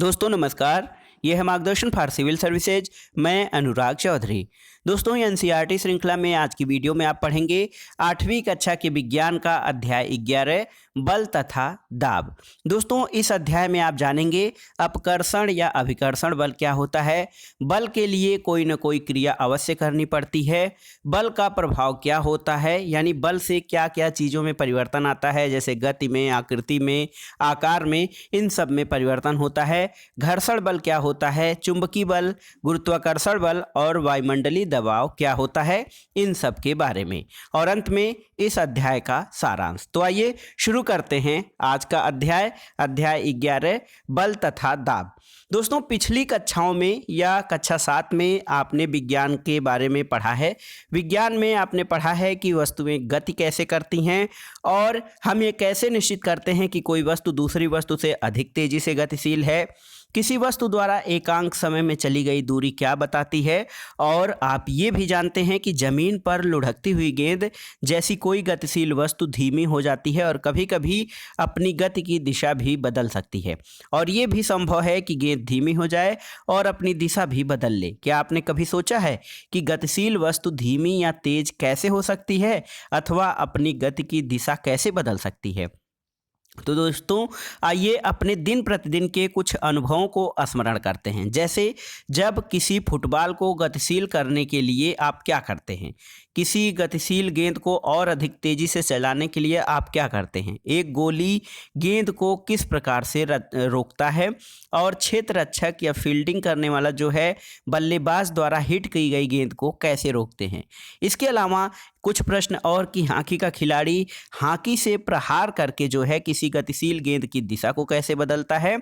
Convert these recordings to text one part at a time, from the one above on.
दोस्तों नमस्कार। यह है मार्गदर्शन फॉर सिविल सर्विसेज। मैं अनुराग चौधरी। दोस्तों एनसीईआरटी श्रृंखला में आज की वीडियो में आप पढ़ेंगे 8वीं कक्षा के विज्ञान का अध्याय 11 बल तथा दाब। दोस्तों इस अध्याय में आप जानेंगे अपकर्षण या अभिकर्षण बल क्या होता है, बल के लिए कोई न कोई क्रिया अवश्य करनी पड़ती है, बल का प्रभाव क्या होता है, यानी बल से क्या क्या चीज़ों में परिवर्तन आता है, जैसे गति में, आकृति में, आकार में, इन सब में परिवर्तन होता है। घर्षण बल क्या होता है, चुंबकीय बल, गुरुत्वाकर्षण बल और वायुमंडलीय दबाव क्या होता है, इन सब के बारे में, और अंत में इस अध्याय का सारांश। तो आइए शुरू करते हैं आज का अध्याय 11 बल तथा दाब। दोस्तों पिछली कक्षाओं में या कक्षा 7 में आपने विज्ञान के बारे में पढ़ा है। विज्ञान में आपने पढ़ा है कि वस्तुएं गति कैसे करती हैं और हम ये कैसे निश्चित करते हैं कि कोई वस्तु दूसरी वस्तु से अधिक तेजी से गतिशील है, किसी वस्तु द्वारा एकांक समय में चली गई दूरी क्या बताती है, और आप ये भी जानते हैं कि ज़मीन पर लुढ़कती हुई गेंद जैसी कोई गतिशील वस्तु धीमी हो जाती है और कभी कभी अपनी गति की दिशा भी बदल सकती है, और ये भी संभव है कि गेंद धीमी हो जाए और अपनी दिशा भी बदल ले। क्या आपने कभी सोचा है कि गतिशील वस्तु धीमी या तेज कैसे हो सकती है अथवा अपनी गति की दिशा कैसे बदल सकती है? तो दोस्तों आइए अपने दिन प्रतिदिन के कुछ अनुभवों को स्मरण करते हैं। जैसे जब किसी फुटबॉल को गतिशील करने के लिए आप क्या करते हैं, किसी गतिशील गेंद को और अधिक तेजी से चलाने के लिए आप क्या करते हैं, एक गोली गेंद को किस प्रकार से रोकता है, और क्षेत्र रक्षक या फील्डिंग करने वाला जो है बल्लेबाज द्वारा हिट की गई गेंद को कैसे रोकते हैं। इसके अलावा कुछ प्रश्न और कि हॉकी का खिलाड़ी हॉकी से प्रहार करके जो है किसी गतिशील गेंद की दिशा को कैसे बदलता है।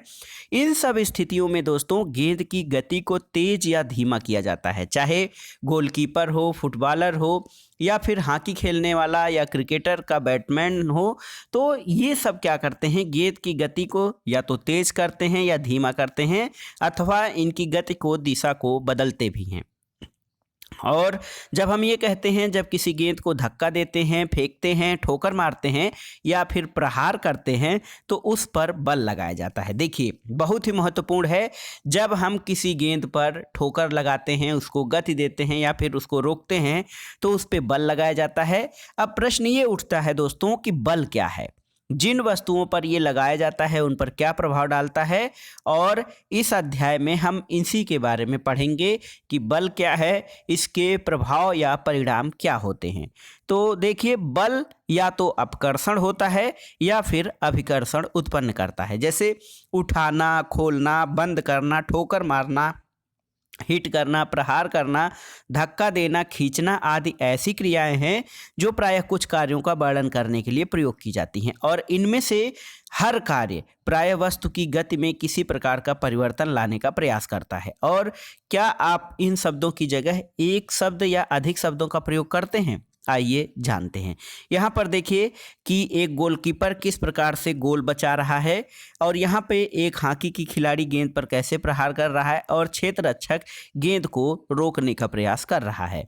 इन सब स्थितियों में दोस्तों गेंद की गति को तेज या धीमा किया जाता है, चाहे गोलकीपर हो, फुटबॉलर हो, या फिर हॉकी खेलने वाला या क्रिकेटर का बैट्समैन हो। तो ये सब क्या करते हैं, गेंद की गति को या तो तेज करते हैं या धीमा करते हैं, अथवा इनकी गति को दिशा को बदलते भी हैं। और जब हम ये कहते हैं, जब किसी गेंद को धक्का देते हैं, फेंकते हैं, ठोकर मारते हैं या फिर प्रहार करते हैं तो उस पर बल लगाया जाता है। देखिए बहुत ही महत्वपूर्ण है, जब हम किसी गेंद पर ठोकर लगाते हैं, उसको गति देते हैं या फिर उसको रोकते हैं तो उस पर बल लगाया जाता है। अब प्रश्न ये उठता है दोस्तों कि बल क्या है, जिन वस्तुओं पर ये लगाया जाता है उन पर क्या प्रभाव डालता है, और इस अध्याय में हम इसी के बारे में पढ़ेंगे कि बल क्या है, इसके प्रभाव या परिणाम क्या होते हैं। तो देखिए बल या तो अपकर्षण होता है या फिर अभिकर्षण उत्पन्न करता है, जैसे उठाना, खोलना, बंद करना, ठोकर मारना, हिट करना, प्रहार करना, धक्का देना, खींचना आदि ऐसी क्रियाएं हैं जो प्रायः कुछ कार्यों का वर्णन करने के लिए प्रयोग की जाती हैं, और इनमें से हर कार्य प्रायः वस्तु की गति में किसी प्रकार का परिवर्तन लाने का प्रयास करता है। और क्या आप इन शब्दों की जगह एक शब्द या अधिक शब्दों का प्रयोग करते हैं? आइए जानते हैं। यहाँ पर देखिए कि एक गोलकीपर किस प्रकार से गोल बचा रहा है, और यहाँ पे एक हॉकी की खिलाड़ी गेंद पर कैसे प्रहार कर रहा है, और क्षेत्र रक्षक गेंद को रोकने का प्रयास कर रहा है।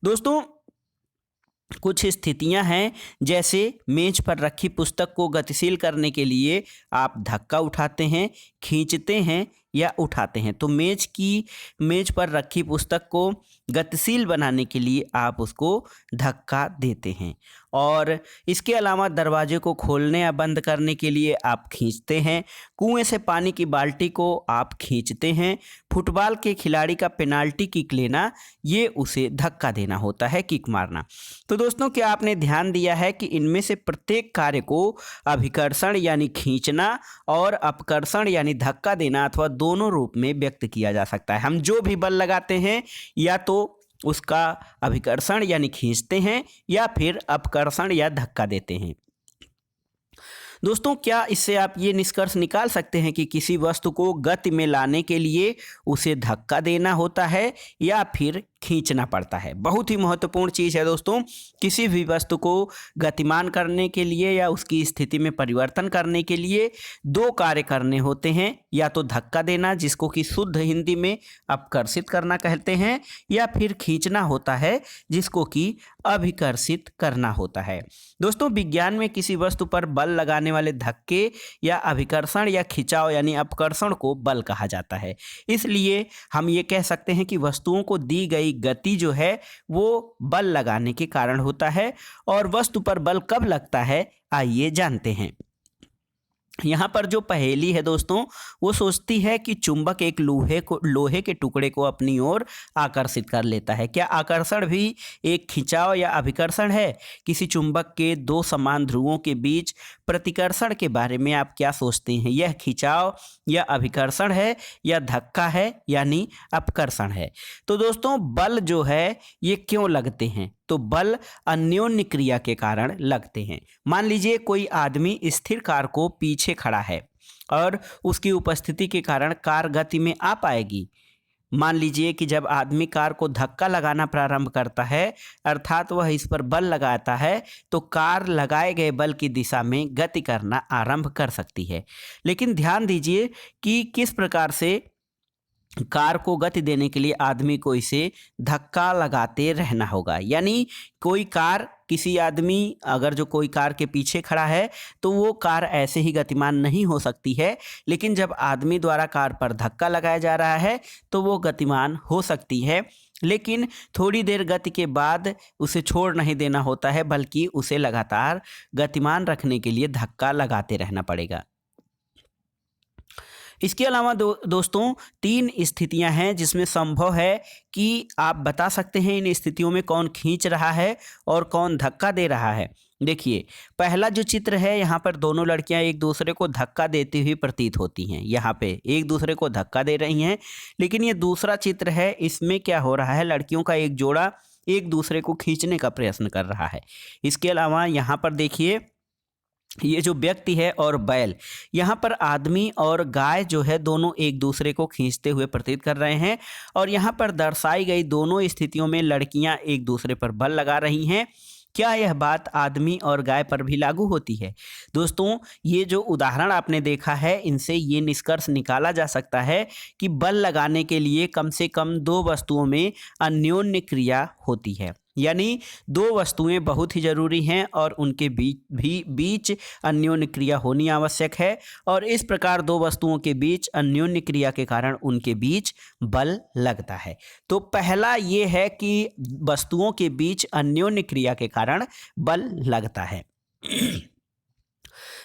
दोस्तों कुछ स्थितियां हैं, जैसे मेज पर रखी पुस्तक को गतिशील करने के लिए आप धक्का उठाते हैं, खींचते हैं या उठाते हैं। तो मेज पर रखी पुस्तक को गतिशील बनाने के लिए आप उसको धक्का देते हैं, और इसके अलावा दरवाजे को खोलने या बंद करने के लिए आप खींचते हैं, कुएं से पानी की बाल्टी को आप खींचते हैं, फुटबॉल के खिलाड़ी का पेनाल्टी किक लेना, ये उसे धक्का देना होता है, किक मारना। तो दोस्तों क्या आपने ध्यान दिया है कि इनमें से प्रत्येक कार्य को अभिकर्षण यानी खींचना और अपकर्षण यानी धक्का देना अथवा दोनों रूप में व्यक्त किया जा सकता है। हम जो भी बल लगाते हैं या तो उसका अभिकर्षण यानी खींचते हैं या फिर अपकर्षण या धक्का देते हैं। दोस्तों क्या इससे आप ये निष्कर्ष निकाल सकते हैं कि किसी वस्तु को गति में लाने के लिए उसे धक्का देना होता है या फिर खींचना पड़ता है। बहुत ही महत्वपूर्ण चीज़ है दोस्तों। किसी भी वस्तु को गतिमान करने के लिए या उसकी स्थिति में परिवर्तन करने के लिए दो कार्य करने होते हैं, या तो धक्का देना जिसको कि शुद्ध हिंदी में अपकर्षित करना कहते हैं, या फिर खींचना होता है जिसको कि अभिकर्षित करना होता है। दोस्तों विज्ञान में किसी वस्तु पर बल लगाने वाले धक्के या अभिकर्षण या खिंचाव यानी अपकर्षण को बल कहा जाता है। इसलिए हम ये कह सकते हैं कि वस्तुओं को दी गई गति जो है वो बल लगाने के कारण होता है। और वस्तु पर बल कब लगता है, आइए जानते हैं। यहाँ पर जो पहेली है दोस्तों, वो सोचती है कि चुंबक एक लोहे के टुकड़े को अपनी ओर आकर्षित कर लेता है। क्या आकर्षण भी एक खिंचाव या अभिकर्षण है? किसी चुंबक के दो समान ध्रुवों के बीच प्रतिकर्षण के बारे में आप क्या सोचते हैं? यह खिंचाव या अभिकर्षण है या धक्का है यानी अपकर्षण है? तो दोस्तों बल जो है ये क्यों लगते हैं? तो बल अन्योन्य क्रिया के कारण लगते हैं। मान लीजिए कोई आदमी स्थिर कार को पीछे खड़ा है और उसकी उपस्थिति के कारण कार गति में आ पाएगी। मान लीजिए कि जब आदमी कार को धक्का लगाना प्रारंभ करता है, अर्थात वह इस पर बल लगाता है, तो कार लगाए गए बल की दिशा में गति करना आरंभ कर सकती है। लेकिन ध्यान दीजिए कि किस प्रकार से कार को गति देने के लिए आदमी को इसे धक्का लगाते रहना होगा। यानी कोई कार, किसी आदमी अगर जो कोई कार के पीछे खड़ा है तो वो कार ऐसे ही गतिमान नहीं हो सकती है, लेकिन जब आदमी द्वारा कार पर धक्का लगाया जा रहा है तो वो गतिमान हो सकती है। लेकिन थोड़ी देर गति के बाद उसे छोड़ नहीं देना होता है, बल्कि उसे लगातार गतिमान रखने के लिए धक्का लगाते रहना पड़ेगा। इसके अलावा दोस्तों तीन स्थितियां हैं जिसमें संभव है कि आप बता सकते हैं इन स्थितियों में कौन खींच रहा है और कौन धक्का दे रहा है। देखिए पहला जो चित्र है, यहाँ पर दोनों लड़कियां एक दूसरे को धक्का देती हुई प्रतीत होती हैं। यहाँ पे एक दूसरे को धक्का दे रही हैं। लेकिन ये दूसरा चित्र है, इसमें क्या हो रहा है, लड़कियों का एक जोड़ा एक दूसरे को खींचने का प्रयत्न कर रहा है। इसके अलावा यहाँ पर देखिए ये जो व्यक्ति है और बैल, यहाँ पर आदमी और गाय जो है दोनों एक दूसरे को खींचते हुए प्रतीत कर रहे हैं। और यहाँ पर दर्शाई गई दोनों स्थितियों में लड़कियाँ एक दूसरे पर बल लगा रही हैं। क्या यह बात आदमी और गाय पर भी लागू होती है? दोस्तों ये जो उदाहरण आपने देखा है, इनसे ये निष्कर्ष निकाला जा सकता है कि बल लगाने के लिए कम से कम दो वस्तुओं में अन्योन्य क्रिया होती है। यानी दो वस्तुएं बहुत ही जरूरी हैं और उनके बीच अन्योन्य क्रिया होनी आवश्यक है। और इस प्रकार दो वस्तुओं के बीच अन्योन्य क्रिया के कारण उनके बीच बल लगता है। तो पहला ये है कि वस्तुओं के बीच अन्योन्य क्रिया के कारण बल लगता है।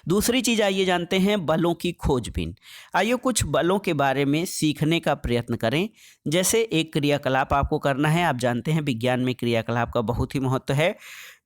दूसरी चीज आइए जानते हैं बलों की खोजबीन। आइए कुछ बलों के बारे में सीखने का प्रयत्न करें। जैसे एक क्रियाकलाप आपको करना है। आप जानते हैं विज्ञान में क्रियाकलाप का बहुत ही महत्व है।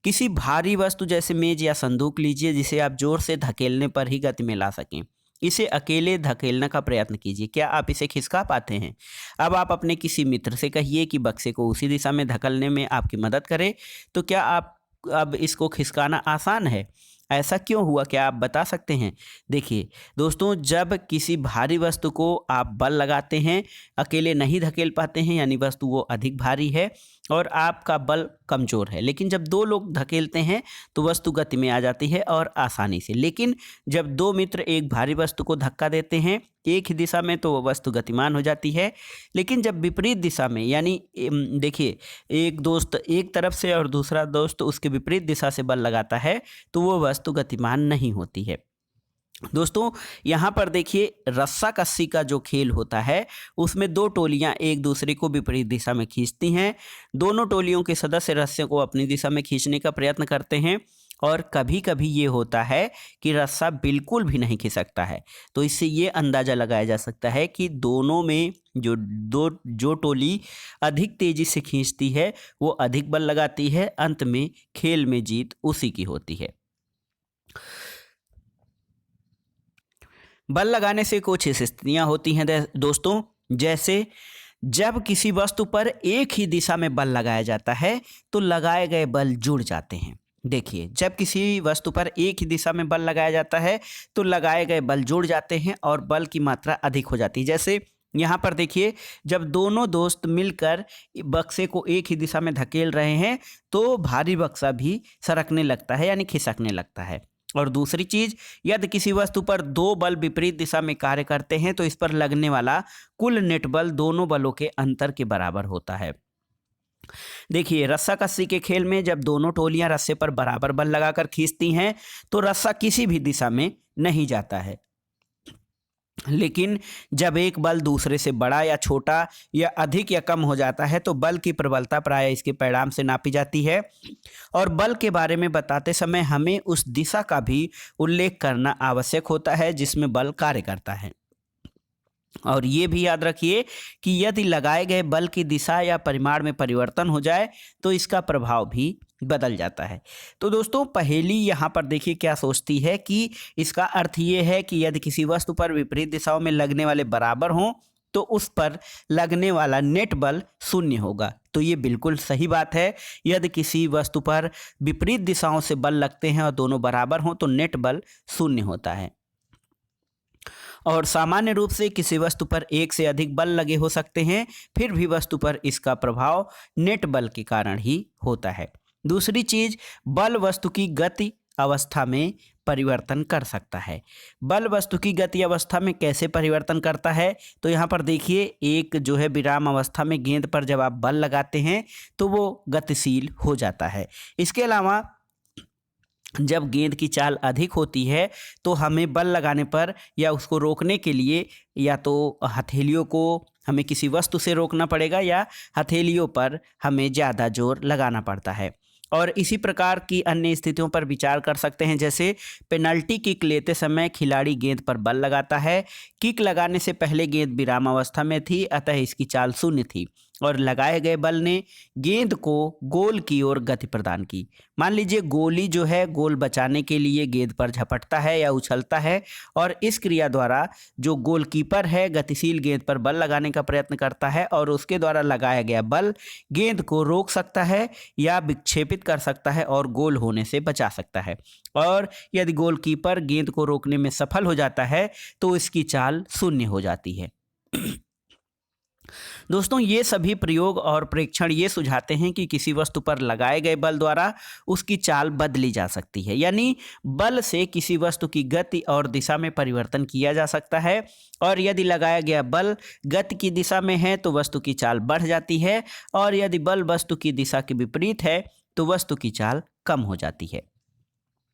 किसी भारी वस्तु जैसे मेज या संदूक लीजिए जिसे आप जोर से धकेलने पर ही गति में ला सकें। इसे अकेले धकेलने का प्रयत्न कीजिए। क्या आप इसे खिसका पाते हैं? अब आप अपने किसी मित्र से कहिए कि बक्से को उसी दिशा में धकेलने में आपकी मदद करे। तो क्या आप अब इसको खिसकाना आसान है? ऐसा क्यों हुआ, क्या आप बता सकते हैं? देखिए दोस्तों, जब किसी भारी वस्तु को आप बल लगाते हैं, अकेले नहीं धकेल पाते हैं, यानी वस्तु वो अधिक भारी है और आपका बल कमज़ोर है। लेकिन जब दो लोग धकेलते हैं तो वस्तु गति में आ जाती है और आसानी से। लेकिन जब दो मित्र एक भारी वस्तु को धक्का देते हैं एक ही दिशा में तो वह वस्तु गतिमान हो जाती है। लेकिन जब विपरीत दिशा में, यानी देखिए एक दोस्त एक तरफ से और दूसरा दोस्त उसके विपरीत दिशा से बल लगाता है तो वो वस्तु गतिमान नहीं होती है। दोस्तों यहाँ पर देखिए रस्सा कस्सी का जो खेल होता है उसमें दो टोलियाँ एक दूसरे को विपरीत दिशा में खींचती हैं। दोनों टोलियों के सदस्य रस्से को अपनी दिशा में खींचने का प्रयत्न करते हैं और कभी कभी ये होता है कि रस्सा बिल्कुल भी नहीं खिसकता है। तो इससे ये अंदाज़ा लगाया जा सकता है कि दोनों में जो टोली अधिक तेज़ी से खींचती है वो अधिक बल लगाती है। अंत में खेल में जीत उसी की होती है। बल लगाने से कुछ स्थितियां होती हैं दोस्तों, जैसे जब किसी वस्तु पर एक ही दिशा में बल लगाया जाता है तो लगाए गए बल जुड़ जाते हैं। देखिए जब किसी वस्तु पर एक ही दिशा में बल लगाया जाता है तो लगाए गए बल जुड़ जाते हैं और बल की मात्रा अधिक हो जाती है। जैसे यहाँ पर देखिए, जब दोनों दोस्त मिलकर बक्से को एक ही दिशा में धकेल रहे हैं तो भारी बक्सा भी सरकने लगता है यानी खिसकने लगता है। और दूसरी चीज, यदि किसी वस्तु पर दो बल विपरीत दिशा में कार्य करते हैं तो इस पर लगने वाला कुल नेट बल दोनों बलों के अंतर के बराबर होता है। देखिए, रस्सा कस्सी के खेल में जब दोनों टोलियां रस्से पर बराबर बल लगाकर खींचती हैं तो रस्सा किसी भी दिशा में नहीं जाता है, लेकिन जब एक बल दूसरे से बड़ा या छोटा या अधिक या कम हो जाता है तो बल की प्रबलता प्रायः इसके परिणाम से नापी जाती है। और बल के बारे में बताते समय हमें उस दिशा का भी उल्लेख करना आवश्यक होता है जिसमें बल कार्य करता है। और ये भी याद रखिए कि यदि लगाए गए बल की दिशा या परिमाण में परिवर्तन हो जाए तो इसका प्रभाव भी बदल जाता है। तो दोस्तों, पहेली यहाँ पर देखिए क्या सोचती है कि इसका अर्थ ये है कि यदि किसी वस्तु पर विपरीत दिशाओं में लगने वाले बराबर हों तो उस पर लगने वाला नेट बल शून्य होगा। तो ये बिल्कुल सही बात है। यदि किसी वस्तु पर विपरीत दिशाओं से बल लगते हैं और दोनों बराबर हों तो नेट बल शून्य होता है। और सामान्य रूप से किसी वस्तु पर एक से अधिक बल लगे हो सकते हैं, फिर भी वस्तु पर इसका प्रभाव नेट बल के कारण ही होता है। दूसरी चीज, बल वस्तु की गति अवस्था में परिवर्तन कर सकता है। बल वस्तु की गति अवस्था में कैसे परिवर्तन करता है, तो यहाँ पर देखिए, एक जो है विराम अवस्था में गेंद पर जब आप बल लगाते हैं तो वो गतिशील हो जाता है। इसके अलावा जब गेंद की चाल अधिक होती है तो हमें बल लगाने पर या उसको रोकने के लिए या तो हथेलियों को हमें किसी वस्तु से रोकना पड़ेगा या हथेलियों पर हमें ज़्यादा जोर लगाना पड़ता है। और इसी प्रकार की अन्य स्थितियों पर विचार कर सकते हैं, जैसे पेनल्टी किक लेते समय खिलाड़ी गेंद पर बल लगाता है। किक लगाने से पहले गेंद विराम अवस्था में थी, अतः इसकी चाल शून्य थी और लगाए गए बल ने गेंद को गोल की ओर गति प्रदान की। मान लीजिए गोली जो है गोल बचाने के लिए गेंद पर झपटता है या उछलता है और इस क्रिया द्वारा जो गोलकीपर है गतिशील गेंद पर बल लगाने का प्रयत्न करता है और उसके द्वारा लगाया गया बल गेंद को रोक सकता है या विक्षेपित कर सकता है और गोल होने से बचा सकता है। और यदि गोलकीपर गेंद को रोकने में सफल हो जाता है तो इसकी चाल शून्य हो जाती है। दोस्तों, ये सभी प्रयोग और प्रेक्षण ये सुझाते हैं कि किसी वस्तु पर लगाए गए बल द्वारा उसकी चाल बदली जा सकती है, यानी बल से किसी वस्तु की गति और दिशा में परिवर्तन किया जा सकता है। और यदि लगाया गया बल गति की दिशा में है तो वस्तु की चाल बढ़ जाती है और यदि बल वस्तु की दिशा के विपरीत है तो वस्तु की चाल कम हो जाती है।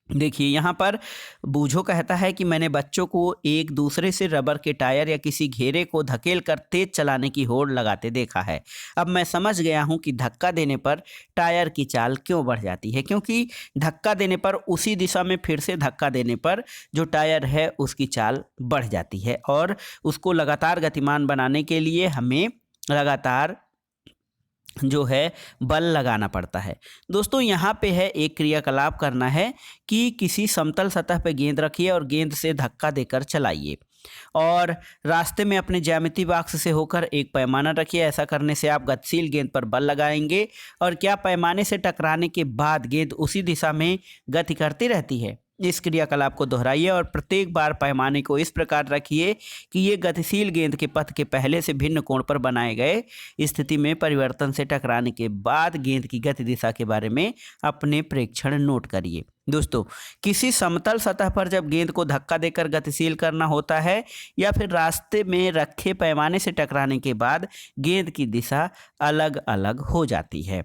देखिए, यहाँ पर बूझो कहता है कि मैंने बच्चों को एक दूसरे से रबर के टायर या किसी घेरे को धकेल कर तेज चलाने की होड़ लगाते देखा है। अब मैं समझ गया हूँ कि धक्का देने पर टायर की चाल क्यों बढ़ जाती है, क्योंकि धक्का देने पर उसी दिशा में फिर से धक्का देने पर जो टायर है उसकी चाल बढ़ जाती है और उसको लगातार गतिमान बनाने के लिए हमें लगातार जो है बल लगाना पड़ता है। दोस्तों, यहाँ पे है एक क्रियाकलाप करना है कि किसी समतल सतह पे गेंद रखिए और गेंद से धक्का देकर चलाइए और रास्ते में अपने ज्यामिति बॉक्स से होकर एक पैमाना रखिए। ऐसा करने से आप गतिशील गेंद पर बल लगाएंगे और क्या पैमाने से टकराने के बाद गेंद उसी दिशा में गति करती रहती है। इस क्रियाकलाप को दोहराइए और प्रत्येक बार पैमाने को इस प्रकार रखिए कि ये गतिशील गेंद के पथ के पहले से भिन्न कोण पर बनाए गए स्थिति में परिवर्तन से टकराने के बाद गेंद की गति दिशा के बारे में अपने प्रेक्षण नोट करिए। दोस्तों, किसी समतल सतह पर जब गेंद को धक्का देकर गतिशील करना होता है या फिर रास्ते में रखे पैमाने से टकराने के बाद गेंद की दिशा अलग अलग हो जाती है।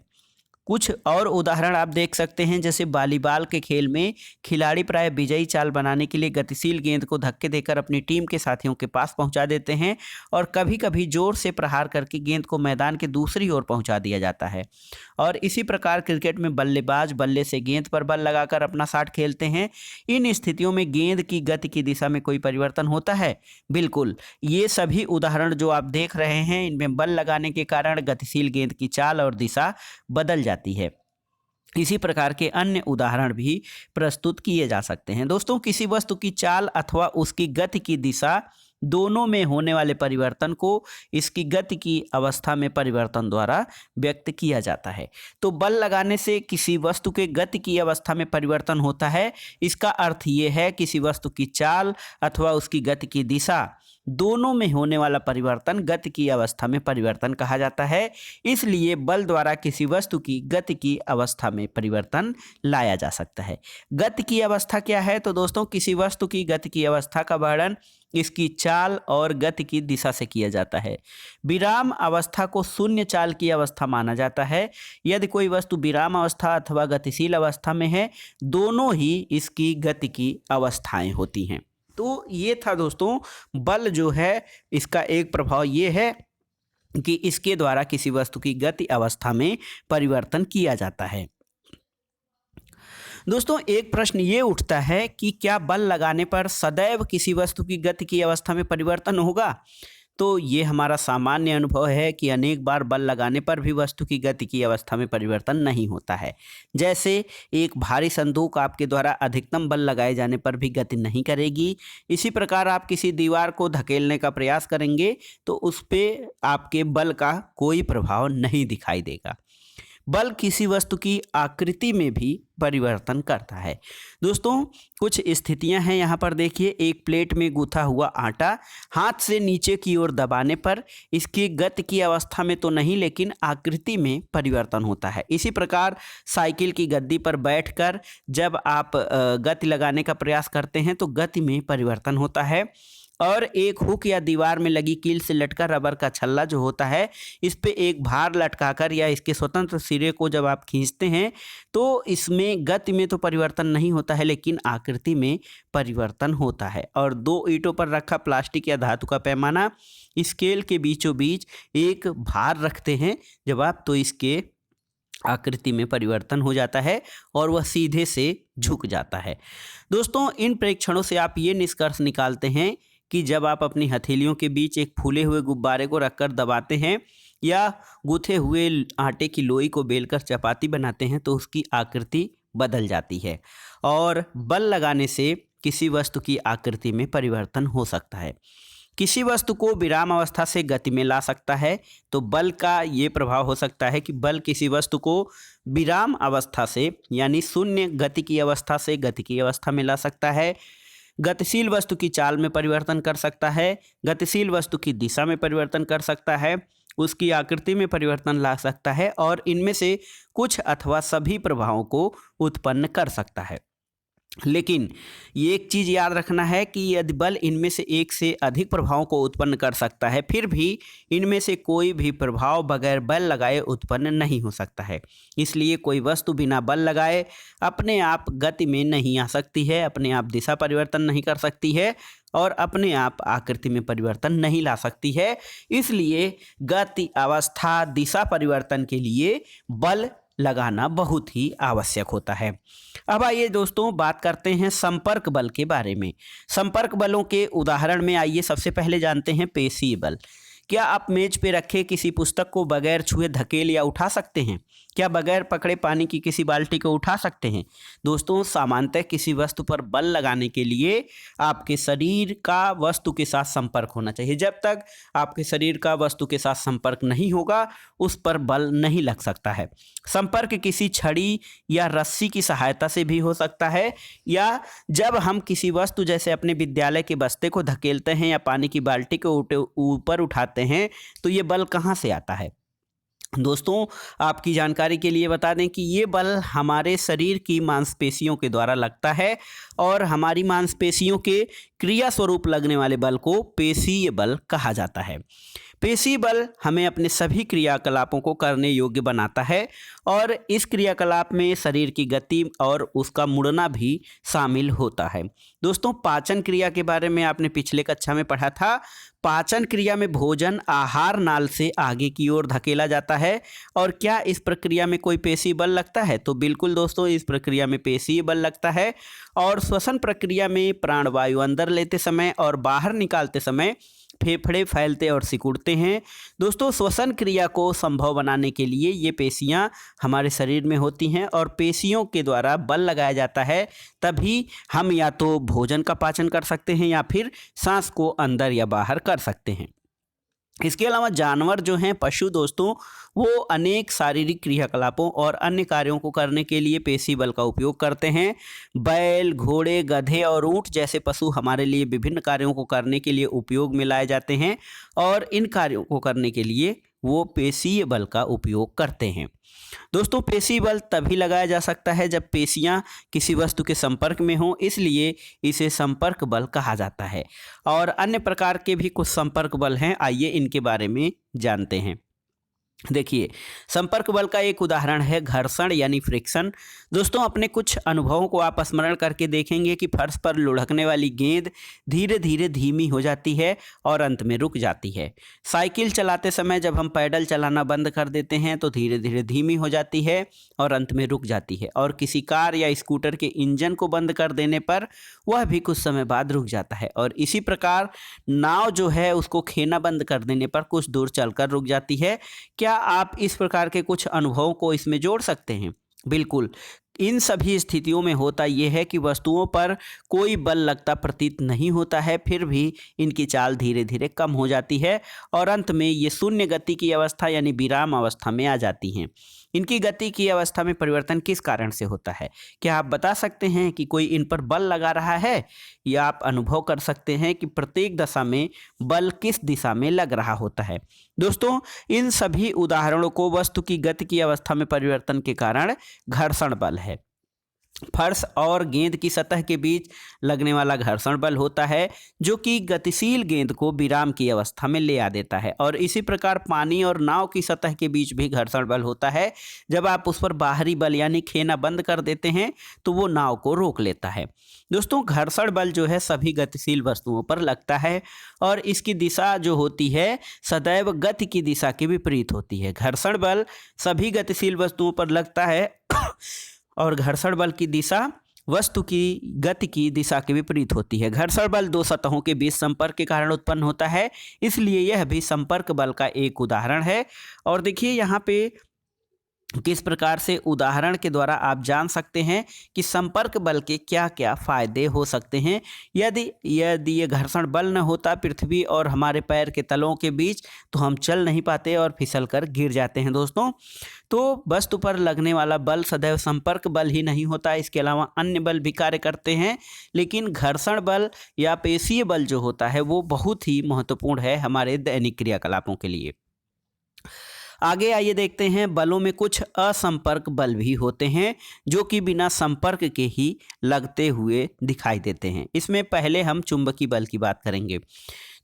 कुछ और उदाहरण आप देख सकते हैं, जैसे वॉलीबॉल के खेल में खिलाड़ी प्राय विजयी चाल बनाने के लिए गतिशील गेंद को धक्के देकर अपनी टीम के साथियों के पास पहुंचा देते हैं और कभी कभी जोर से प्रहार करके गेंद को मैदान के दूसरी ओर पहुंचा दिया जाता है। और इसी प्रकार क्रिकेट में बल्लेबाज बल्ले से गेंद पर बल लगाकर अपना शॉट खेलते हैं। इन स्थितियों में गेंद की गति की दिशा में कोई परिवर्तन होता है? बिल्कुल। ये सभी उदाहरण जो आप देख रहे हैं इनमें बल लगाने के कारण गतिशील गेंद की चाल और दिशा बदल जाती है। इसी प्रकार के अन्य उदाहरण भी प्रस्तुत किए जा सकते हैं। दोस्तों, किसी वस्तु की चाल अथवा उसकी गति की दिशा दोनों में होने वाले परिवर्तन को इसकी गति की अवस्था में परिवर्तन द्वारा व्यक्त किया जाता है। तो बल लगाने से किसी वस्तु के गति की अवस्था में परिवर्तन होता है। इसका अर्थ ये है किसी वस्तु की चाल अथवा उसकी गति की दिशा दोनों में होने वाला परिवर्तन गति की अवस्था में परिवर्तन कहा जाता है। इसलिए बल द्वारा किसी वस्तु की गति की अवस्था में परिवर्तन लाया जा सकता है। गति की अवस्था क्या है? तो दोस्तों किसी वस्तु की गति की अवस्था का वर्णन इसकी चाल और गति की दिशा से किया जाता है। विराम अवस्था को शून्य चाल की अवस्था माना जाता है। यदि कोई वस्तु विराम अवस्था अथवा गतिशील अवस्था में है, दोनों ही इसकी गति की अवस्थाएं होती हैं। तो ये था दोस्तों बल जो है, इसका एक प्रभाव ये है कि इसके द्वारा किसी वस्तु की गति अवस्था में परिवर्तन किया जाता है। दोस्तों एक प्रश्न ये उठता है कि क्या बल लगाने पर सदैव किसी वस्तु की गति की अवस्था में परिवर्तन होगा? तो ये हमारा सामान्य अनुभव है कि अनेक बार बल लगाने पर भी वस्तु की गति की अवस्था में परिवर्तन नहीं होता है। जैसे एक भारी संदूक आपके द्वारा अधिकतम बल लगाए जाने पर भी गति नहीं करेगी। इसी प्रकार आप किसी दीवार को धकेलने का प्रयास करेंगे तो उस पर आपके बल का कोई प्रभाव नहीं दिखाई देगा। बल किसी वस्तु की आकृति में भी परिवर्तन करता है। दोस्तों कुछ स्थितियां हैं यहाँ पर देखिए। एक प्लेट में गूथा हुआ आटा हाथ से नीचे की ओर दबाने पर इसकी गति की अवस्था में तो नहीं, लेकिन आकृति में परिवर्तन होता है। इसी प्रकार साइकिल की गद्दी पर बैठकर जब आप गति लगाने का प्रयास करते हैं तो गति में परिवर्तन होता है। और एक हुक या दीवार में लगी कील से लटका रबर का छल्ला जो होता है, इस पे एक भार लटकाकर या इसके स्वतंत्र सिरे को जब आप खींचते हैं तो इसमें गति में तो परिवर्तन नहीं होता है, लेकिन आकृति में परिवर्तन होता है। और दो ईंटों पर रखा प्लास्टिक या धातु का पैमाना, स्केल के बीचों बीच एक भार रखते हैं जब आप, तो इसके आकृति में परिवर्तन हो जाता है और वह सीधे से झुक जाता है। दोस्तों इन परीक्षणों से आप ये निष्कर्ष निकालते हैं कि जब आप अपनी हथेलियों के बीच एक फूले हुए गुब्बारे को रखकर दबाते हैं या गूथे हुए आटे की लोई को बेलकर चपाती बनाते हैं तो उसकी आकृति बदल जाती है और बल लगाने से किसी वस्तु की आकृति में परिवर्तन हो सकता है। किसी वस्तु को विराम अवस्था से गति में ला सकता है तो बल का ये प्रभाव हो सकता है कि बल किसी वस्तु को विराम अवस्था से यानी शून्य गति की अवस्था से गति की अवस्था में ला सकता है। गतिशील वस्तु की चाल में परिवर्तन कर सकता है, गतिशील वस्तु की दिशा में परिवर्तन कर सकता है, उसकी आकृति में परिवर्तन ला सकता है और इनमें से कुछ अथवा सभी प्रभावों को उत्पन्न कर सकता है। लेकिन ये एक चीज़ याद रखना है कि यदि बल इनमें से एक से अधिक प्रभावों को उत्पन्न कर सकता है, फिर भी इनमें से कोई भी प्रभाव बगैर बल लगाए उत्पन्न नहीं हो सकता है। इसलिए कोई वस्तु बिना बल लगाए अपने आप गति में नहीं आ सकती है, अपने आप दिशा परिवर्तन नहीं कर सकती है और अपने आप आकृति में परिवर्तन नहीं ला सकती है। इसलिए गति अवस्था दिशा परिवर्तन के लिए बल लगाना बहुत ही आवश्यक होता है। अब आइए दोस्तों बात करते हैं संपर्क बल के बारे में। संपर्क बलों के उदाहरण में आइए सबसे पहले जानते हैं पेशीय बल। क्या आप मेज पे रखे किसी पुस्तक को बगैर छुए धकेल या उठा सकते हैं? क्या बगैर पकड़े पानी की किसी बाल्टी को उठा सकते हैं? दोस्तों सामान्यतः किसी वस्तु पर बल लगाने के लिए आपके शरीर का वस्तु के साथ संपर्क होना चाहिए। जब तक आपके शरीर का वस्तु के साथ संपर्क नहीं होगा उस पर बल नहीं लग सकता है। संपर्क किसी छड़ी या रस्सी की सहायता से भी हो सकता है, या जब हम किसी वस्तु जैसे अपने विद्यालय के बस्ते को धकेलते हैं या पानी की बाल्टी को ऊपर उठाते हैं तो ये बल कहाँ से आता है? दोस्तों आपकी जानकारी के लिए बता दें कि ये बल हमारे शरीर की मांसपेशियों के द्वारा लगता है और हमारी मांसपेशियों के क्रिया स्वरूप लगने वाले बल को पेशीय बल कहा जाता है। पेशीय बल हमें अपने सभी क्रियाकलापों को करने योग्य बनाता है और इस क्रियाकलाप में शरीर की गति और उसका मुड़ना भी शामिल होता है। दोस्तों पाचन क्रिया के बारे में आपने पिछले कक्षा में पढ़ा था। पाचन क्रिया में भोजन आहार नाल से आगे की ओर धकेला जाता है और क्या इस प्रक्रिया में कोई पेशीय बल लगता है? तो बिल्कुल दोस्तों इस प्रक्रिया में पेशीय बल लगता है। और श्वसन प्रक्रिया में प्राणवायु अंदर लेते समय और बाहर निकालते समय फेफड़े फैलते और सिकुड़ते हैं। दोस्तों श्वसन क्रिया को संभव बनाने के लिए ये पेशियां हमारे शरीर में होती हैं और पेशियों के द्वारा बल लगाया जाता है, तभी हम या तो भोजन का पाचन कर सकते हैं या फिर सांस को अंदर या बाहर कर सकते हैं। इसके अलावा जानवर जो हैं, पशु दोस्तों, वो अनेक शारीरिक क्रियाकलापों और अन्य कार्यों को करने के लिए पेशी बल का उपयोग करते हैं। बैल, घोड़े, गधे और ऊंट जैसे पशु हमारे लिए विभिन्न कार्यों को करने के लिए उपयोग में लाए जाते हैं और इन कार्यों को करने के लिए वो पेशीय बल का उपयोग करते हैं। दोस्तों, पेशी बल तभी लगाया जा सकता है जब पेशियां किसी वस्तु के संपर्क में हों, इसलिए इसे संपर्क बल कहा जाता है। और अन्य प्रकार के भी कुछ संपर्क बल हैं, आइए इनके बारे में जानते हैं। देखिए, संपर्क बल का एक उदाहरण है घर्षण यानी फ्रिक्शन। दोस्तों, अपने कुछ अनुभवों को आप स्मरण करके देखेंगे कि फर्श पर लुढ़कने वाली गेंद धीरे धीरे धीमी हो जाती है और अंत में रुक जाती है। साइकिल चलाते समय जब हम पैडल चलाना बंद कर देते हैं तो धीरे धीरे धीमी हो जाती है और अंत में रुक जाती है। और किसी कार या स्कूटर के इंजन को बंद कर देने पर वह भी कुछ समय बाद रुक जाता है। और इसी प्रकार नाव जो है उसको खेना बंद कर देने पर कुछ दूर चलकर रुक जाती है। क्या आप इस प्रकार के कुछ अनुभवों को इसमें जोड़ सकते हैं? बिल्कुल। इन सभी स्थितियों में होता यह है कि वस्तुओं पर कोई बल लगता प्रतीत नहीं होता है, फिर भी इनकी चाल धीरे धीरे कम हो जाती है और अंत में ये शून्य गति की अवस्था यानी विराम अवस्था में आ जाती हैं। इनकी गति की अवस्था में परिवर्तन किस कारण से होता है? क्या आप बता सकते हैं कि कोई इन पर बल लगा रहा है, या आप अनुभव कर सकते हैं कि प्रत्येक दशा में बल किस दिशा में लग रहा होता है? दोस्तों, इन सभी उदाहरणों को वस्तु की गति की अवस्था में परिवर्तन के कारण घर्षण बल है। फर्श और गेंद की सतह के बीच लगने वाला घर्षण बल होता है जो कि गतिशील गेंद को विराम की अवस्था में ले आ देता है। और इसी प्रकार पानी और नाव की सतह के बीच भी घर्षण बल होता है। जब आप उस पर बाहरी बल यानी खेना बंद कर देते हैं तो वो नाव को रोक लेता है। दोस्तों, घर्षण बल जो है सभी गतिशील वस्तुओं पर लगता है और इसकी दिशा जो होती है सदैव गति की दिशा के विपरीत होती है। घर्षण बल सभी गतिशील वस्तुओं पर लगता है और घर्षण बल की दिशा वस्तु की गति की दिशा के विपरीत होती है। घर्षण बल दो सतहों के बीच संपर्क के कारण उत्पन्न होता है, इसलिए यह भी संपर्क बल का एक उदाहरण है। और देखिए यहाँ पे किस प्रकार से उदाहरण के द्वारा आप जान सकते हैं कि संपर्क बल के क्या क्या फायदे हो सकते हैं। यदि ये घर्षण बल न होता पृथ्वी और हमारे पैर के तलों के बीच, तो हम चल नहीं पाते और फिसल कर गिर जाते हैं। दोस्तों, तो वस्तु पर लगने वाला बल सदैव संपर्क बल ही नहीं होता, इसके अलावा अन्य बल भी कार्य करते हैं। लेकिन घर्षण बल या पेशीय बल जो होता है वो बहुत ही महत्वपूर्ण है हमारे दैनिक क्रियाकलापों के लिए। आगे आइए देखते हैं, बलों में कुछ असंपर्क बल भी होते हैं जो कि बिना संपर्क के ही लगते हुए दिखाई देते हैं। इसमें पहले हम चुंबकीय बल की बात करेंगे।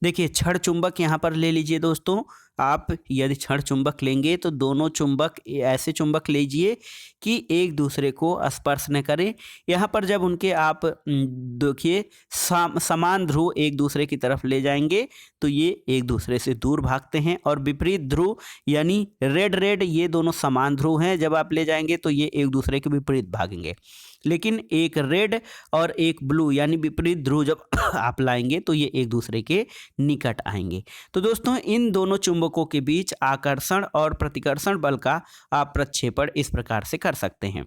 देखिए, छड़ चुंबक यहाँ पर ले लीजिए। दोस्तों, आप यदि छड़ चुंबक लेंगे तो दोनों चुंबक ऐसे चुंबक लीजिए कि एक दूसरे को स्पर्श न करें। यहाँ पर जब उनके आप देखिए समान ध्रुव एक दूसरे की तरफ ले जाएंगे तो ये एक दूसरे से दूर भागते हैं, और विपरीत ध्रुव यानी रेड रेड ये दोनों समान ध्रुव हैं, जब आप ले जाएंगे तो ये एक दूसरे के विपरीत भागेंगे। लेकिन एक रेड और एक ब्लू यानी विपरीत ध्रुव जब आप लाएंगे तो ये एक दूसरे के निकट आएंगे। तो दोस्तों, इन दोनों चुंबकों के बीच आकर्षण और प्रतिकर्षण बल का आप प्रक्षेपण इस प्रकार से कर सकते हैं।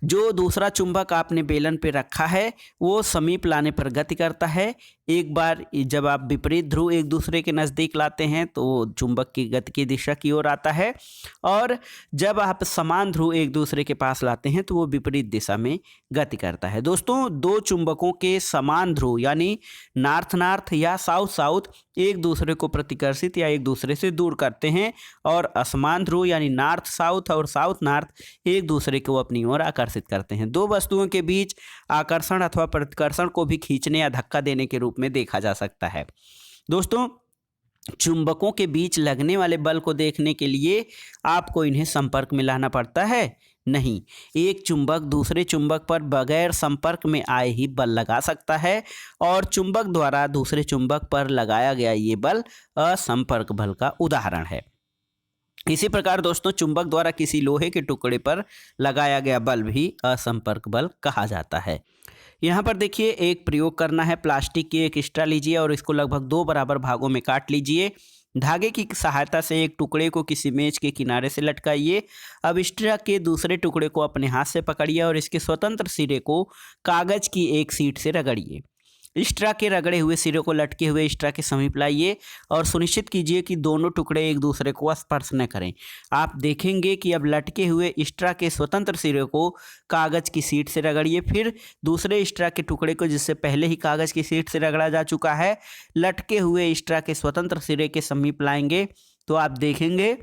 जो दूसरा चुंबक आपने बेलन पे रखा है वो समीप लाने पर गति करता है। एक बार जब आप विपरीत ध्रुव एक दूसरे के नज़दीक लाते हैं तो चुंबक की गति की दिशा की ओर आता है, और जब आप समान ध्रुव एक दूसरे के पास लाते हैं तो वो विपरीत दिशा में गति करता है। दोस्तों, दो चुंबकों के समान ध्रुव यानी नॉर्थ नॉर्थ या साउथ साउथ एक दूसरे को प्रतिकर्षित या एक दूसरे से दूर करते हैं, और असमान ध्रुव यानी नॉर्थ साउथ और साउथ नॉर्थ एक दूसरे को अपनी ओर आकर्षित करते हैं। दो वस्तुओं के बीच आकर्षण अथवा प्रतिकर्षण को भी खींचने या धक्का देने के रूप में देखा जा सकता है। दोस्तों, चुंबकों के बीच लगने वाले बल को देखने के लिए आपको इन्हें संपर्क में लाना पड़ता है? नहीं, एक चुंबक दूसरे चुंबक पर बगैर संपर्क में आए ही बल लगा सकता है, और चुंबक द्वारा दूसरे चुंबक पर लगाया गया ये बल असंपर्क बल का उदाहरण है। इसी प्रकार दोस्तों, चुंबक द्वारा किसी लोहे के टुकड़े पर लगाया गया बल भी असंपर्क बल कहा जाता है। यहाँ पर देखिए, एक प्रयोग करना है। प्लास्टिक की एक स्ट्रा लीजिए और इसको लगभग 2 बराबर भागों में काट लीजिए। धागे की सहायता से एक टुकड़े को किसी मेज के किनारे से लटकाइए। अब स्ट्रा के दूसरे टुकड़े को अपने हाथ से पकड़िए और इसके स्वतंत्र सिरे को कागज की एक शीट से रगड़िए। स्ट्रा के रगड़े हुए सिरे को लटके हुए स्ट्रा के समीप लाइए और सुनिश्चित कीजिए कि दोनों टुकड़े एक दूसरे को स्पर्श न करें। आप देखेंगे कि अब लटके हुए स्ट्रा के स्वतंत्र सिरे को कागज की शीट से रगड़िए। फिर दूसरे स्ट्रा के टुकड़े को, जिससे पहले ही कागज की शीट से रगड़ा जा चुका है, लटके हुए स्ट्रा के स्वतंत्र सिरे के समीप लाएंगे तो आप देखेंगे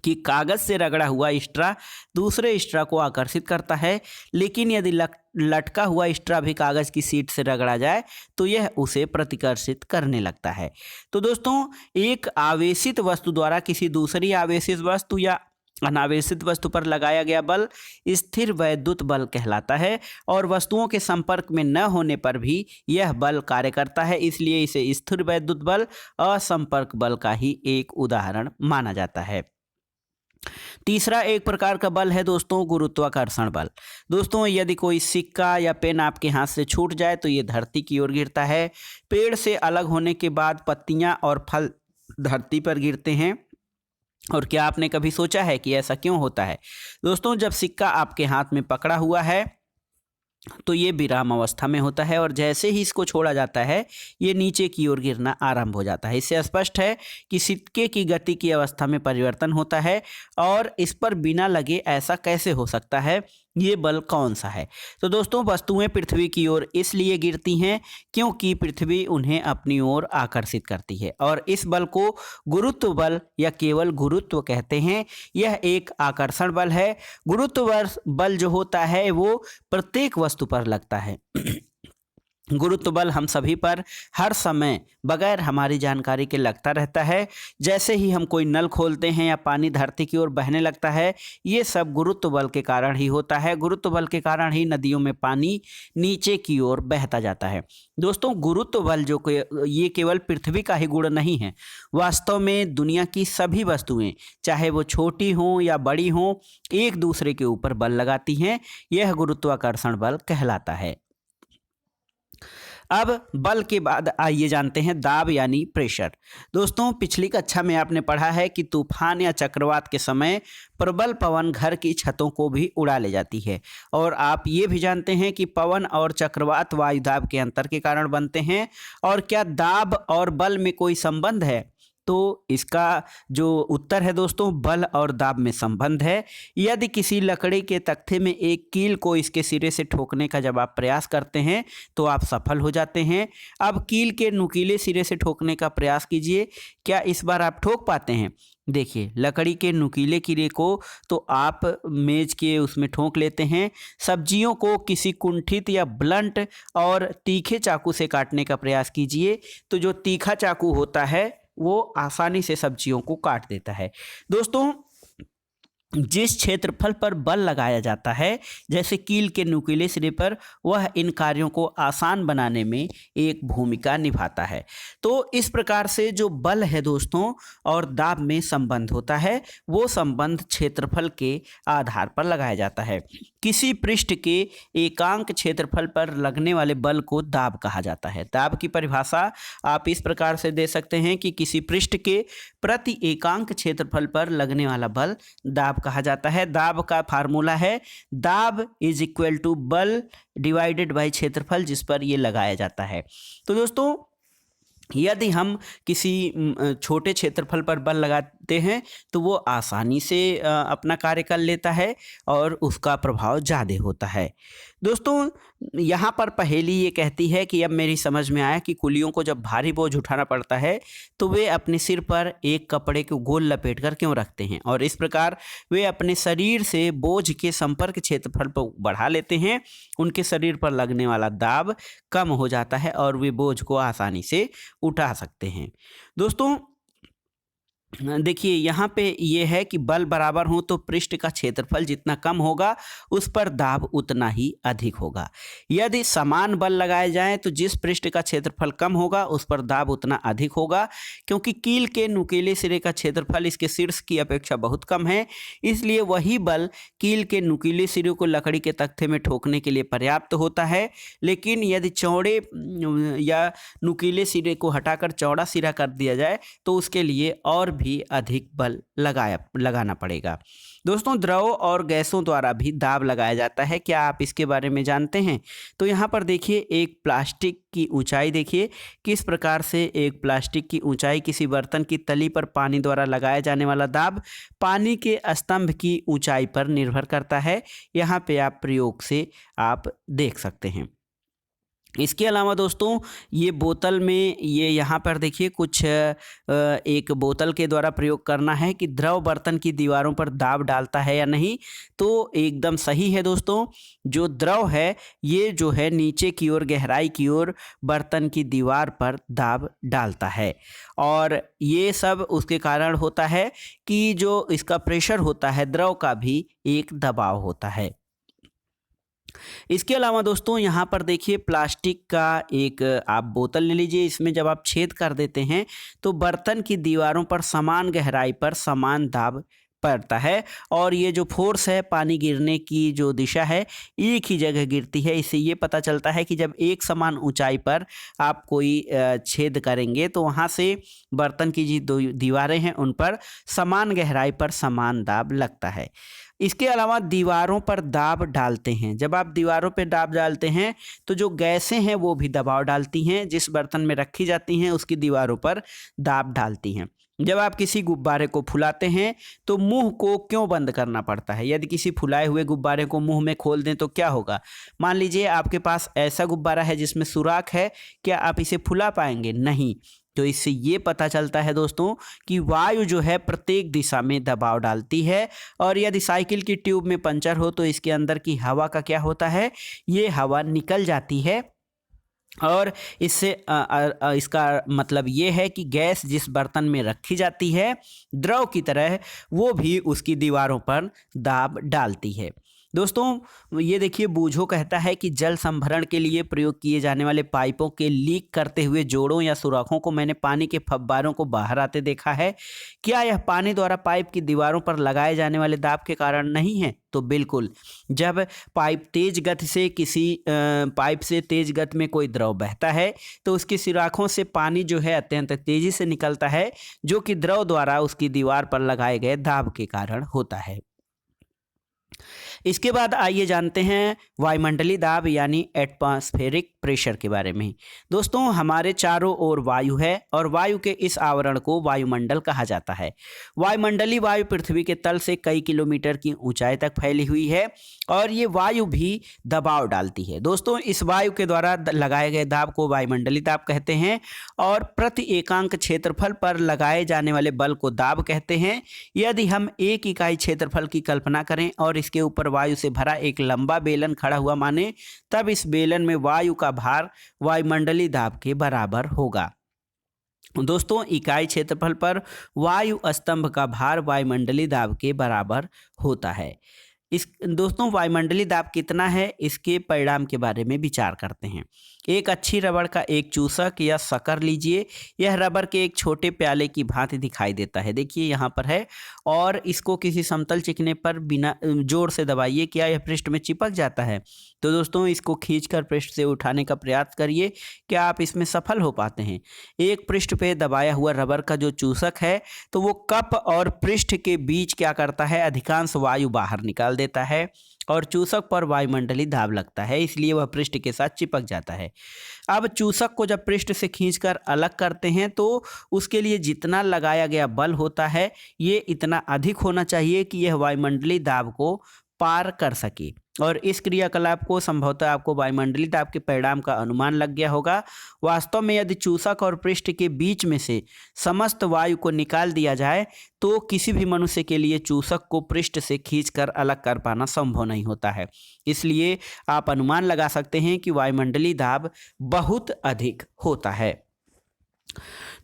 कि कागज से रगड़ा हुआ स्ट्रा दूसरे स्ट्रा को आकर्षित करता है, लेकिन यदि लटका हुआ स्ट्रा भी कागज की शीट से रगड़ा जाए तो यह उसे प्रतिकर्षित करने लगता है। तो दोस्तों, एक आवेशित वस्तु द्वारा किसी दूसरी आवेशित वस्तु या अनावेशित वस्तु पर लगाया गया बल स्थिर वैद्युत बल कहलाता है और वस्तुओं के संपर्क में न होने पर भी यह बल कार्य करता है, इसलिए इसे स्थिर वैद्युत बल असंपर्क बल का ही एक उदाहरण माना जाता है। तीसरा एक प्रकार का बल है दोस्तों गुरुत्वाकर्षण बल। दोस्तों, यदि कोई सिक्का या पेन आपके हाथ से छूट जाए तो ये धरती की ओर गिरता है। पेड़ से अलग होने के बाद पत्तियां और फल धरती पर गिरते हैं। और क्या आपने कभी सोचा है कि ऐसा क्यों होता है? दोस्तों, जब सिक्का आपके हाथ में पकड़ा हुआ है तो ये विराम अवस्था में होता है और जैसे ही इसको छोड़ा जाता है ये नीचे की ओर गिरना आरंभ हो जाता है। इससे स्पष्ट है कि सिक्के की गति की अवस्था में परिवर्तन होता है और इस पर बिना लगे ऐसा कैसे हो सकता है, ये बल कौन सा है? तो दोस्तों, वस्तुएं पृथ्वी की ओर इसलिए गिरती हैं क्योंकि पृथ्वी उन्हें अपनी ओर आकर्षित करती है और इस बल को गुरुत्व बल या केवल गुरुत्व कहते हैं। यह एक आकर्षण बल है। गुरुत्व बल जो होता है वो प्रत्येक वस्तु पर लगता है। गुरुत्व बल हम सभी पर हर समय बगैर हमारी जानकारी के लगता रहता है। जैसे ही हम कोई नल खोलते हैं या पानी धरती की ओर बहने लगता है, ये सब गुरुत्व बल के कारण ही होता है। गुरुत्व बल के कारण ही नदियों में पानी नीचे की ओर बहता जाता है। दोस्तों, गुरुत्व बल ये केवल पृथ्वी का ही गुण नहीं है। वास्तव में दुनिया की सभी वस्तुएं, चाहे वो छोटी हों या बड़ी हों, एक दूसरे के ऊपर बल लगाती हैं। यह गुरुत्वाकर्षण बल कहलाता है। अब बल के बाद आइए जानते हैं दाब यानी प्रेशर। दोस्तों, पिछली कक्षा में आपने पढ़ा है कि तूफान या चक्रवात के समय प्रबल पवन घर की छतों को भी उड़ा ले जाती है और आप ये भी जानते हैं कि पवन और चक्रवात वायु दाब के अंतर के कारण बनते हैं। और क्या दाब और बल में कोई संबंध है? तो इसका जो उत्तर है दोस्तों, बल और दाब में संबंध है। यदि किसी लकड़ी के तख्ते में एक कील को इसके सिरे से ठोकने का जब आप प्रयास करते हैं तो आप सफल हो जाते हैं। अब कील के नुकीले सिरे से ठोकने का प्रयास कीजिए, क्या इस बार आप ठोक पाते हैं? देखिए, लकड़ी के नुकीले किरे को तो आप मेज के उसमें ठोक लेते हैं। सब्जियों को किसी कुंठित या ब्लंट और तीखे चाकू से काटने का प्रयास कीजिए, तो जो तीखा चाकू होता है वो आसानी से सब्जियों को काट देता है। दोस्तों, जिस क्षेत्रफल पर बल लगाया जाता है, जैसे कील के नुकीले सिरे पर, वह इन कार्यों को आसान बनाने में एक भूमिका निभाता है। तो इस प्रकार से जो बल है दोस्तों और दाब में संबंध होता है, वो संबंध क्षेत्रफल के आधार पर लगाया जाता है। किसी पृष्ठ के एकांक क्षेत्रफल पर लगने वाले बल को दाब कहा जाता है। दाब की परिभाषा आप इस प्रकार से दे सकते हैं कि किसी पृष्ठ के प्रति एकांक क्षेत्रफल पर लगने वाला बल दाब कहा जाता है। दाब का फार्मूला है दाब इज इक्वल टू बल डिवाइडेड बाय क्षेत्रफल जिस पर ये लगाया जाता है। तो दोस्तों, यदि हम किसी छोटे क्षेत्रफल पर बल लगाते हैं तो वो आसानी से अपना कार्य कर लेता है और उसका प्रभाव ज़्यादा होता है। दोस्तों, यहाँ पर पहेली ये कहती है कि अब मेरी समझ में आया कि कुलियों को जब भारी बोझ उठाना पड़ता है तो वे अपने सिर पर एक कपड़े को गोल लपेट कर क्यों रखते हैं, और इस प्रकार वे अपने शरीर से बोझ के संपर्क क्षेत्रफल पर बढ़ा लेते हैं। उनके शरीर पर लगने वाला दाब कम हो जाता है और वे बोझ को आसानी से उठा सकते हैं। दोस्तों, देखिए, यहाँ पे ये है कि बल बराबर हो तो पृष्ठ का क्षेत्रफल जितना कम होगा उस पर दाब उतना ही अधिक होगा। यदि समान बल लगाए जाएं तो जिस पृष्ठ का क्षेत्रफल कम होगा उस पर दाब उतना अधिक होगा। क्योंकि कील के नुकीले सिरे का क्षेत्रफल इसके शीर्ष की अपेक्षा बहुत कम है, इसलिए वही बल कील के नुकीले सिरे को लकड़ी के तख्ते में ठोकने के लिए पर्याप्त होता है। लेकिन यदि चौड़े या नुकीले सिरे को हटाकर चौड़ा सिरा कर दिया जाए तो उसके लिए और भी अधिक बल लगाना पड़ेगा। दोस्तों, द्रव और गैसों द्वारा भी दाब लगाया जाता है। क्या आप इसके बारे में जानते हैं? तो यहाँ पर देखिए, एक प्लास्टिक की ऊंचाई देखिए, किस प्रकार से एक प्लास्टिक की ऊंचाई किसी बर्तन की तली पर पानी द्वारा लगाया जाने वाला दाब पानी के स्तंभ की ऊंचाई पर निर्भर करता है। यहाँ पे आप प्रयोग से आप देख सकते हैं। इसके अलावा दोस्तों, ये बोतल में ये यहाँ पर देखिए कुछ एक बोतल के द्वारा प्रयोग करना है कि द्रव बर्तन की दीवारों पर दाब डालता है या नहीं। तो एकदम सही है दोस्तों, जो द्रव है ये जो है नीचे की ओर गहराई की ओर बर्तन की दीवार पर दाब डालता है, और ये सब उसके कारण होता है कि जो इसका प्रेशर होता है द्रव का भी एक दबाव होता है। इसके अलावा दोस्तों, यहाँ पर देखिए प्लास्टिक का एक आप बोतल ले लीजिए, इसमें जब आप छेद कर देते हैं तो बर्तन की दीवारों पर समान गहराई पर समान दाब पड़ता है, और ये जो फोर्स है पानी गिरने की जो दिशा है एक ही जगह गिरती है। इससे ये पता चलता है कि जब एक समान ऊंचाई पर आप कोई छेद करेंगे तो वहाँ से बर्तन की जो दीवारें हैं उन पर समान गहराई पर समान दाब लगता है। इसके अलावा दीवारों पर दाब डालते हैं, जब आप दीवारों पर दाब डालते हैं तो जो गैसें हैं वो भी दबाव डालती हैं, जिस बर्तन में रखी जाती हैं उसकी दीवारों पर दाब डालती हैं। जब आप किसी गुब्बारे को फुलाते हैं तो मुंह को क्यों बंद करना पड़ता है? यदि किसी फुलाए हुए गुब्बारे को मुंह में खोल दें तो क्या होगा? मान लीजिए आपके पास ऐसा गुब्बारा है जिसमें सुराख है, क्या आप इसे फुला पाएंगे? नहीं। तो इससे ये पता चलता है दोस्तों कि वायु जो है प्रत्येक दिशा में दबाव डालती है, और यदि साइकिल की ट्यूब में पंचर हो तो इसके अंदर की हवा का क्या होता है, ये हवा निकल जाती है, और इससे इसका मतलब ये है कि गैस जिस बर्तन में रखी जाती है द्रव की तरह वो भी उसकी दीवारों पर दाब डालती है। दोस्तों, ये देखिए बूझो कहता है कि जल संभरण के लिए प्रयोग किए जाने वाले पाइपों के लीक करते हुए जोड़ों या सुराखों को मैंने पानी के फव्वारों को बाहर आते देखा है। क्या यह पानी द्वारा पाइप की दीवारों पर लगाए जाने वाले दाब के कारण नहीं है? तो बिल्कुल, जब पाइप तेज गति से किसी पाइप से तेज गति में कोई द्रव बहता है तो उसकी सुराखों से पानी जो है अत्यंत तेजी से निकलता है, जो कि द्रव द्वारा उसकी दीवार पर लगाए गए दाब के कारण होता है। इसके बाद आइए जानते हैं वायुमंडलीय दाब यानी एटमॉस्फेरिक प्रेशर के बारे में। दोस्तों, हमारे चारों ओर वायु है और वायु के इस आवरण को वायुमंडल कहा जाता है। वायुमंडलीय वायु पृथ्वी के तल से कई किलोमीटर की ऊंचाई तक फैली हुई है, और ये वायु भी दबाव डालती है। दोस्तों, इस वायु के द्वारा लगाए गए दाब को वायुमंडलीय दाब कहते हैं, और प्रति एकांक क्षेत्रफल पर लगाए जाने वाले बल को दाब कहते हैं। यदि हम एक इकाई क्षेत्रफल की कल्पना करें और इसके ऊपर वायु से भरा एक लंबा बेलन खड़ा हुआ माने, तब इस बेलन में वायु का भार वायुमंडलीय दाब के बराबर होगा। दोस्तों, इकाई क्षेत्रफल पर वायु स्तंभ का भार वायुमंडलीय दाब के बराबर होता है। दोस्तों, वायुमंडलीय दाब कितना है इसके परिणाम के बारे में विचार करते हैं। एक अच्छी रबड़ का एक चूसक या शकर लीजिए। यह रबड़ के एक छोटे प्याले की भांति दिखाई देता है, देखिए यहाँ पर है, और इसको किसी समतल चिकने पर बिना जोर से दबाइए। क्या यह पृष्ठ में चिपक जाता है? तो दोस्तों, इसको खींचकर पृष्ठ से उठाने का प्रयास करिए, क्या आप इसमें सफल हो पाते हैं? एक पृष्ठ पे दबाया हुआ रबड़ का जो चूसक है तो वो कप और पृष्ठ के बीच क्या करता है, अधिकांश वायु बाहर निकाल देता है, और चूसक पर वायुमंडलीय दाब लगता है, इसलिए वह पृष्ठ के साथ चिपक जाता है। अब चूसक को जब पृष्ठ से खींचकर अलग करते हैं तो उसके लिए जितना लगाया गया बल होता है ये इतना अधिक होना चाहिए कि यह वायुमंडलीय दाब को पार कर सके, और इस क्रियाकलाप को संभवतः आपको वायुमंडलीय दाब के परिणाम का अनुमान लग गया होगा। वास्तव में यदि चूसक और पृष्ठ के बीच में से समस्त वायु को निकाल दिया जाए तो किसी भी मनुष्य के लिए चूसक को पृष्ठ से खींचकर अलग कर पाना संभव नहीं होता है। इसलिए आप अनुमान लगा सकते हैं कि वायुमंडलीय दाब बहुत अधिक होता है।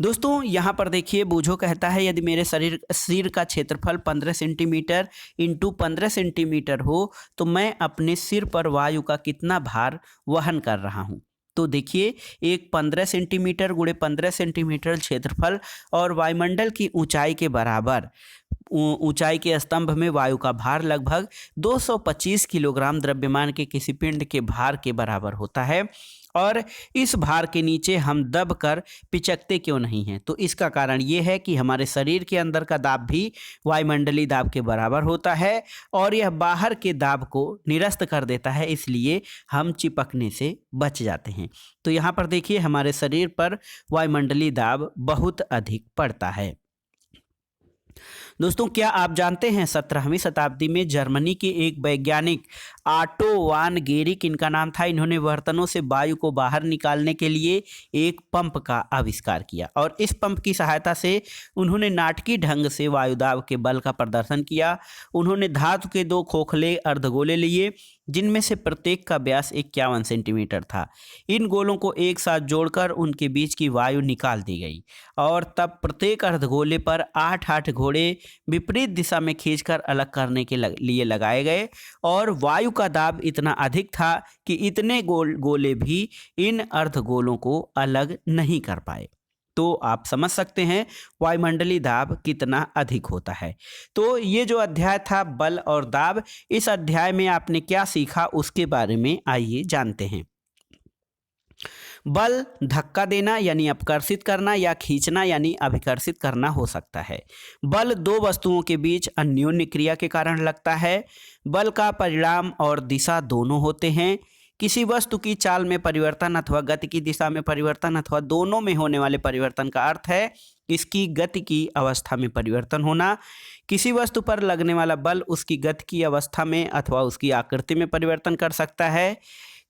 दोस्तों, यहाँ पर देखिए बूझो कहता है यदि मेरे सिर का क्षेत्रफल 15 सेंटीमीटर इंटू 15 सेंटीमीटर हो तो मैं अपने सिर पर वायु का कितना भार वहन कर रहा हूँ। तो देखिए, एक 15 सेंटीमीटर गुणे 15 सेंटीमीटर क्षेत्रफल और वायुमंडल की ऊंचाई के बराबर ऊंचाई के स्तंभ में वायु का भार लगभग 225 किलोग्राम द्रव्यमान के किसी पिंड के भार के बराबर होता है। और इस भार के नीचे हम दबकर पिचकते क्यों नहीं हैं? तो इसका कारण ये है कि हमारे शरीर के अंदर का दाब भी वायुमंडलीय दाब के बराबर होता है और यह बाहर के दाब को निरस्त कर देता है, इसलिए हम चिपकने से बच जाते हैं। तो यहाँ पर देखिए हमारे शरीर पर वायुमंडलीय दाब बहुत अधिक पड़ता है। दोस्तों, क्या आप जानते हैं 17वीं शताब्दी में जर्मनी के एक वैज्ञानिक ऑटो वान गेरिक इनका नाम था। इन्होंने बर्तनों से वायु को बाहर निकालने के लिए एक पंप का आविष्कार किया और इस पंप की सहायता से उन्होंने नाटकीय ढंग से वायुदाब के बल का प्रदर्शन किया। उन्होंने धातु के 2 खोखले अर्धगोले लिए जिनमें से प्रत्येक का व्यास 51 सेंटीमीटर था। इन गोलों को एक साथ जोड़कर उनके बीच की वायु निकाल दी गई और तब प्रत्येक अर्धगोले पर 8-8 घोड़े विपरीत दिशा में खींचकर अलग करने के लिए लगाए गए और वायु का दाब इतना अधिक था कि इतने गोले भी इन अर्धगोलों को अलग नहीं कर पाए। तो आप समझ सकते हैं वायुमंडलीय दाब कितना अधिक होता है। तो ये जो अध्याय था बल और दाब, इस अध्याय में आपने क्या सीखा उसके बारे में आइए जानते हैं। बल धक्का देना यानी अपकर्षित करना या खींचना यानी अभिकर्षित करना हो सकता है। बल 2 वस्तुओं के बीच अन्योन्य क्रिया के कारण लगता है। बल का परिणाम और दिशा दोनों होते हैं। किसी वस्तु की चाल में परिवर्तन अथवा गति की दिशा में परिवर्तन अथवा दोनों में होने वाले परिवर्तन का अर्थ है इसकी गति की अवस्था में परिवर्तन होना। किसी वस्तु पर लगने वाला बल उसकी गति की अवस्था में अथवा उसकी आकृति में परिवर्तन कर सकता है।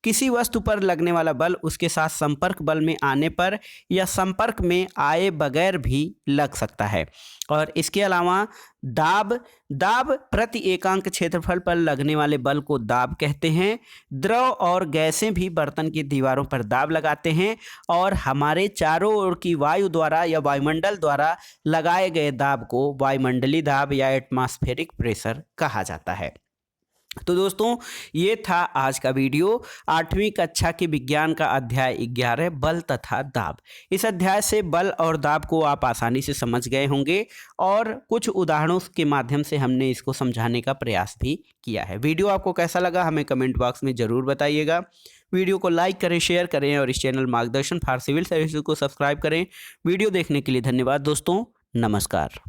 किसी वस्तु पर लगने वाला बल उसके साथ संपर्क बल में आने पर या संपर्क में आए बगैर भी लग सकता है। और इसके अलावा दाब प्रति एकांक क्षेत्रफल पर लगने वाले बल को दाब कहते हैं। द्रव और गैसें भी बर्तन की दीवारों पर दाब लगाते हैं और हमारे चारों ओर की वायु द्वारा या वायुमंडल द्वारा लगाए गए दाब को वायुमंडलीय दाब या एटमॉस्फेरिक प्रेशर कहा जाता है। तो दोस्तों, ये था आज का वीडियो 8वीं कक्षा के विज्ञान का अध्याय 11 बल तथा दाब। इस अध्याय से बल और दाब को आप आसानी से समझ गए होंगे और कुछ उदाहरणों के माध्यम से हमने इसको समझाने का प्रयास भी किया है। वीडियो आपको कैसा लगा हमें कमेंट बॉक्स में ज़रूर बताइएगा। वीडियो को लाइक करें, शेयर करें और इस चैनल मार्गदर्शन फॉर सिविल सर्विसेज को सब्सक्राइब करें। वीडियो देखने के लिए धन्यवाद दोस्तों, नमस्कार।